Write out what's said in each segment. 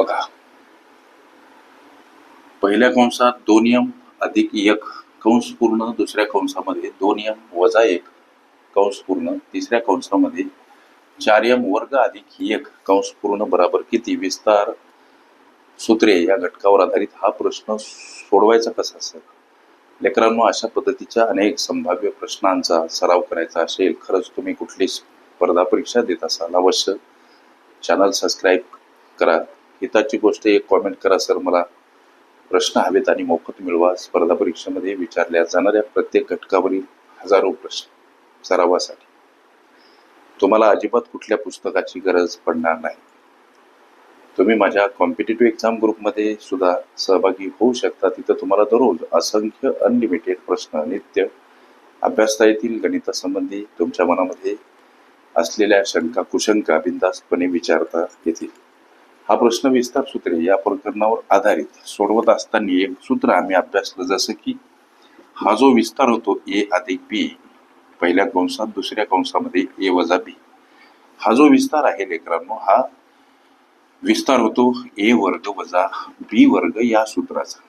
बघा, पहिल्या कंसात 2m अधिक 1 कंस पूर्ण, दुसऱ्या कंसामध्ये 2m वजा 1 कंस पूर्ण, तिसऱ्या कंसामध्ये 4m वर्ग अधिक 1 कंस पूर्ण बराबर किती? विस्तार सूत्रे या घटकावर आधारित हा प्रश्न सोडवायचा कसा असेल? लेकरांनो, अशा पद्धतीच्या अनेक संभाव्य प्रश्नांचा सराव करायचा असेल, खरंच तुम्ही कुठली स्पर्धा परीक्षा देत असाल, अवश्य चॅनल सबस्क्राईब करा. हिताची गोष्ट एक कॉमेंट करा, सर मला प्रश्न हवेत आणि मोफत मिळवा. स्पर्धा परीक्षेमध्ये विचारल्या जाणाऱ्या प्रत्येक घटकावरील हजारो प्रश्न सरावासाठी तुम्हाला अजिबात कुठल्या पुस्तकाची गरज पडणार नाही. तुम्ही माझ्या कॉम्पिटिटिव्ह एक्झाम ग्रुपमध्ये सुद्धा सहभागी होऊ शकता. तिथं तुम्हाला दररोज असंख्य अनलिमिटेड प्रश्न नित्य अभ्यासता येतील. गणितासंबंधी तुमच्या मनामध्ये असलेल्या शंका कुशंका बिनधास्तपणे विचारता येतील. हा प्रश्न विस्तार सूत्रे या प्रकरणावर आधारित सोडवत असताना एक सूत्र आम्ही अभ्यासलं, जसं की हा जो विस्तार होतो a अधिक b पहिल्या कंसात, दुसऱ्या कंसामध्ये a वजा b, हा जो विस्तार आहे लेकरांनो, हा विस्तार होतो a वर्ग वजा b वर्ग या सूत्राचा.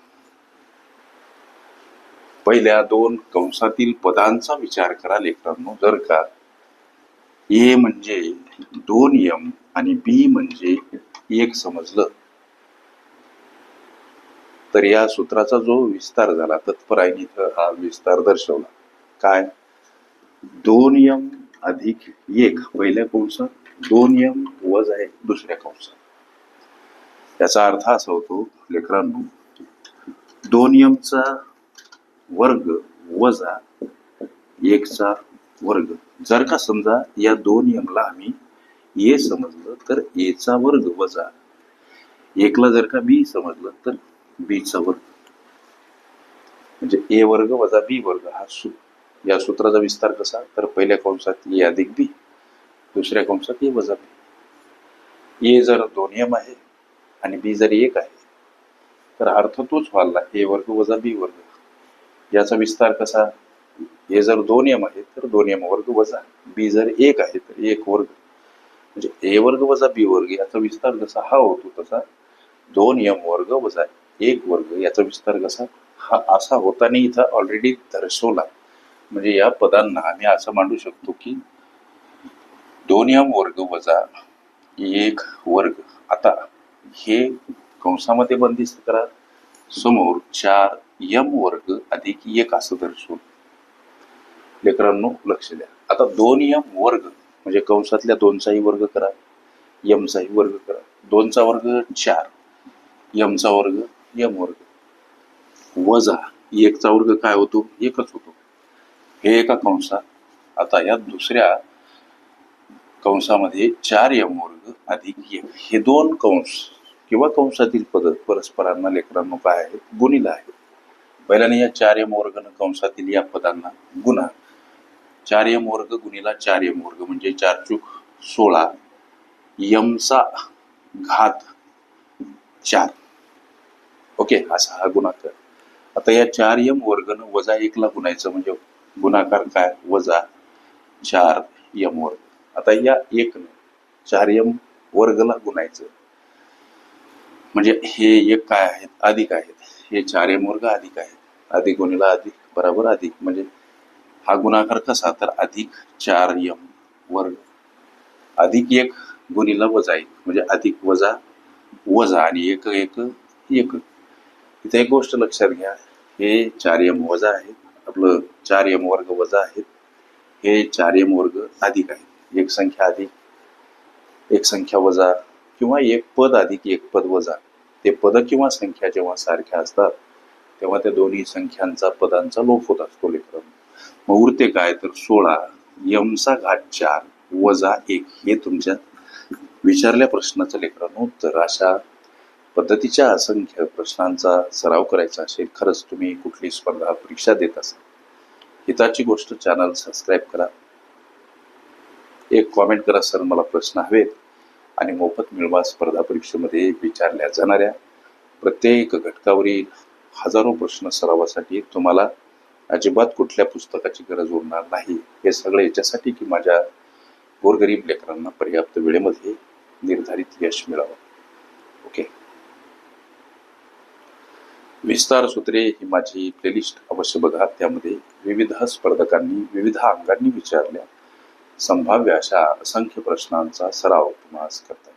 पहिल्या दोन कंसातील पदांचा विचार करा लेकरांनो. जर का a म्हणजे 2m आणि b म्हणजे 1 समजलं, तर या सूत्राचा जो विस्तार झाला, तत्परायने इथं हा विस्तार दर्शवला. काय? 2m अधिक 1 पहिल्या कंसात, 2m वजा 1 दुसऱ्या कंसात. याचा अर्थ असा होतो लेकरांनो, 2m चा वर्ग वजा 1 चा वर्ग. जर का समजा या 2m ला आम्ही a समजलं, तर a चा वर्ग वजा 1 ला जर का b समजलं, तर b चा वर्ग, म्हणजे a वर्ग वजा b वर्ग. हा या सूत्राचा विस्तार कसा? तर पहिल्या कंसात a अधिक b, दुसऱ्या कंसात a वजा b. a जर 2m आहे आणि b जर 1 आहे, तर अर्थ तोच व्हायला a वर्ग वजा b वर्ग. याचा विस्तार कसा? a जर 2m आहे तर 2m वर्ग वजा b जर 1 आहे तर 1 वर्ग, म्हणजे a वर्ग वजा b वर्ग. याचा विस्तार जसा हा होतो, तसा 2m वर्ग वजा 1 वर्ग याचा विस्तार कसा? हा असा होताना इथं ऑलरेडी दर्शवला. म्हणजे या पदांना आम्ही असं मांडू शकतो की 2m वर्ग वजा 1 वर्ग. आता हे कंसामध्ये बंदिस्त करा, समोर 4m वर्ग अधिक 1 असं दर्शवून. लेकरांनो लक्ष द्या. आता 2m वर्ग म्हणजे कंसातल्या 2 चाही वर्ग करा, m चाही वर्ग करा. 2 चा वर्ग 4, m चा वर्ग m वर्ग, वजा 1 चा वर्ग काय होतो? 1च होतो. हे एका कंसात. आता या दुसऱ्या कंसामध्ये 4m वर्ग अधिक 1, हे दोन कंस किंवा कंसातील पद परस्परांना लेकरांनो काय आहेत? गुणिले आहेत. पहिल्याने या 4m वर्गनं कंसातील या पदांना गुणा. 4m वर्ग गुणिला 4m वर्ग म्हणजे 4 चूक 16, m चा घात 4. ओके, असा हा गुणाकार. आता या 4m वर्गनं वजा 1 ला गुणायचं, म्हणजे गुणाकार काय? वजा 4m वर्ग. आता या 1 ने 4m वर्गला गुणायचं, म्हणजे हे 1 काय आहेत? अधिक आहेत. हे 4m वर्ग अधिक आहेत. अधिक गुणिला अधिक बरोबर अधिक, म्हणजे हा गुणाकार कसा? तर अधिक 4m वर्ग अधिक 1 गुणिला वजा 1, म्हणजे अधिक वजा वजा, आणि 1 1 1. इथे एक गोष्ट लक्षात घ्या, हे 4m वजा आहे, आपलं 4m वर्ग वजा आहेत, हे 4m वर्ग अधिक आहे. एक संख्या अधिक, एक संख्या वजा, किंवा एक पद अधिक एक पद वजा. ते पद किंवा संख्या जेव्हा सारख्या असतात, तेव्हा त्या दोन्ही संख्यांचा पदांचा लोप होत असतो लेकरांनो. मग उरते काय? तर 16 m चा घात 4 वजा 1. हे तुमच्या विचारल्या प्रश्नाचं लेकरांनो उत्तर. अशा पद्धतीच्या असंख्य प्रश्नांचा सराव करायचा असेल, खरंच तुम्ही कुठली स्पर्धा परीक्षा देत असाल, हिताची गोष्ट चॅनल सबस्क्राईब करा. एक कॉमेंट करा, सर मला प्रश्न हवेत आणि मोफत मिळवा. स्पर्धा परीक्षेमध्ये विचारल्या जाणाऱ्या प्रत्येक घटकावरील हजारो प्रश्न सरावासाठी तुम्हाला अजिबात कुठल्या पुस्तकाची गरज उरणार नाही. हे सगळे याच्यासाठी की माझ्या गोरगरीब लेकरांना पर्याप्त वेळेमध्ये निर्धारित यश मिळावं. ओके. विस्तार सूत्रे ही माझी प्लेलिस्ट अवश्य बघा. त्यामध्ये विविध स्पर्धकांनी विविध अंगांनी विचारल्या संभाव्य अशा असंख्य प्रश्नांचा सराव तुम्हाला करता येईल.